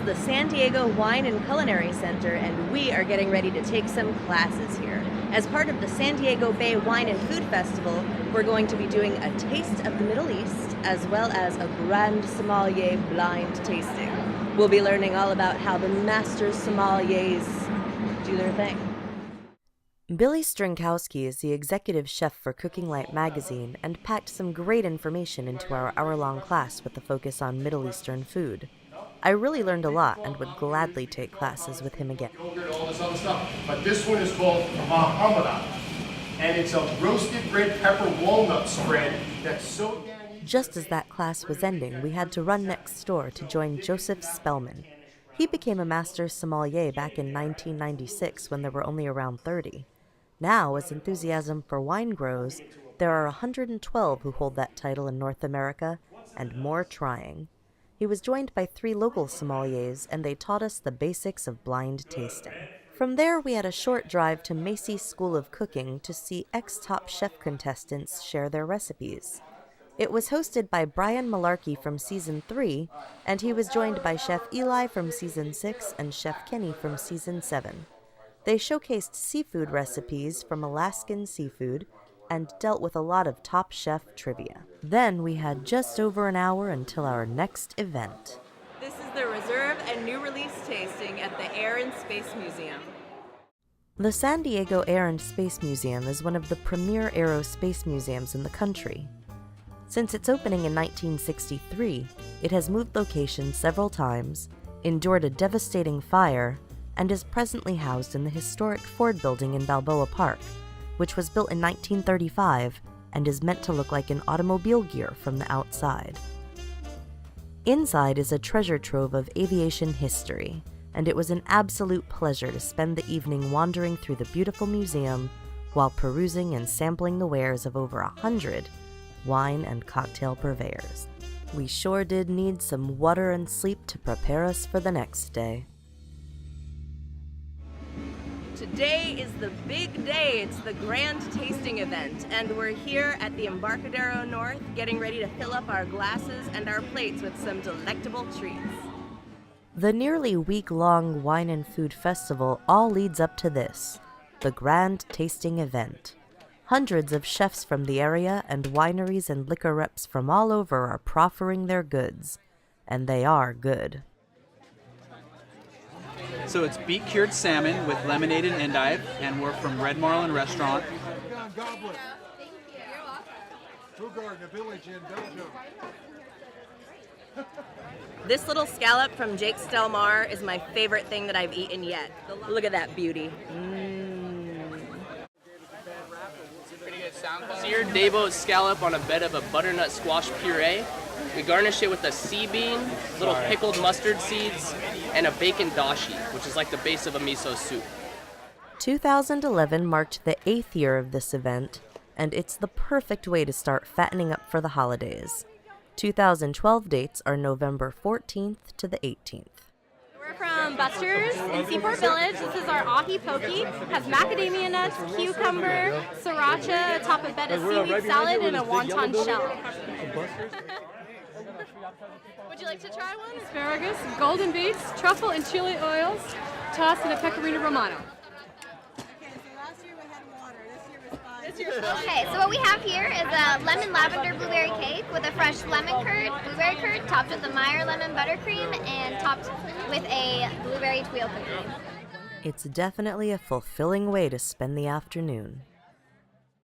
the San Diego Wine and Culinary Center, and we are getting ready to take some classes here. As part of the San Diego Bay Wine and Food Festival, we're going to be doing a taste of the Middle East, as well as a Grand Sommelier blind tasting. We'll be learning all about how the master sommeliers do their thing. Billy Strinkowski is the executive chef for Cooking Light magazine and packed some great information into our hour-long class with a focus on Middle Eastern food. I really learned a lot and would gladly take classes with him again. Yogurt, all this other stuff. But this one is called Mahamada, and it's a roasted red pepper walnut spread that's so yummy. Just as that class was ending, we had to run next door to join Joseph Spellman. He became a master sommelier back in 1996 when there were only around 30. Now, as enthusiasm for wine grows, there are 112 who hold that title in North America, and more trying. He was joined by 3 local sommeliers, and they taught us the basics of blind tasting. From there, we had a short drive to Macy's School of Cooking to see ex-Top Chef contestants share their recipes. It was hosted by Brian Malarkey from Season 3, and he was joined by Chef Eli from Season 6 and Chef Kenny from Season 7. They showcased seafood recipes from Alaskan seafood and dealt with a lot of Top Chef trivia. Then we had just over an hour until our next event. This is the Reserve and New Release tasting at the Air and Space Museum. The San Diego Air and Space Museum is one of the premier aerospace museums in the country. Since its opening in 1963, it has moved locations several times, endured a devastating fire, and is presently housed in the historic Ford Building in Balboa Park, which was built in 1935 and is meant to look like an automobile gear from the outside. Inside is a treasure trove of aviation history, and it was an absolute pleasure to spend the evening wandering through the beautiful museum while perusing and sampling the wares of over 100 wine and cocktail purveyors. We sure did need some water and sleep to prepare us for the next day. Today is the big day. It's the grand tasting event, and we're here at the Embarcadero North getting ready to fill up our glasses and our plates with some delectable treats. The nearly week-long wine and food festival all leads up to this, the grand tasting event. Hundreds of chefs from the area and wineries and liquor reps from all over are proffering their goods, and they are good. So it's beet-cured salmon with lemonade and endive, and we're from Red Marlin Restaurant. This little scallop from Jake's Del Mar is my favorite thing that I've eaten yet. Look at that beauty. Seared Debo scallop on a bed of a butternut squash puree. We garnish it with a sea bean, little pickled mustard seeds, and a bacon dashi, which is like the base of a miso soup. 2011 marked the 8th year of this event, and it's the perfect way to start fattening up for the holidays. 2012 dates are November 14th to the 18th. We're from Buster's in Seaport Village. This is our ahi poke. Has macadamia nuts, cucumber, sriracha, atop a bed of seaweed salad, and a wonton shell. Would you like to try one? Asparagus, golden beets, truffle and chili oils, tossed in a pecorino romano. Okay, so what we have here is a lemon lavender blueberry cake with a fresh lemon curd, blueberry curd, topped with a Meyer lemon buttercream, and topped with a blueberry tuile cookie. It's definitely a fulfilling way to spend the afternoon.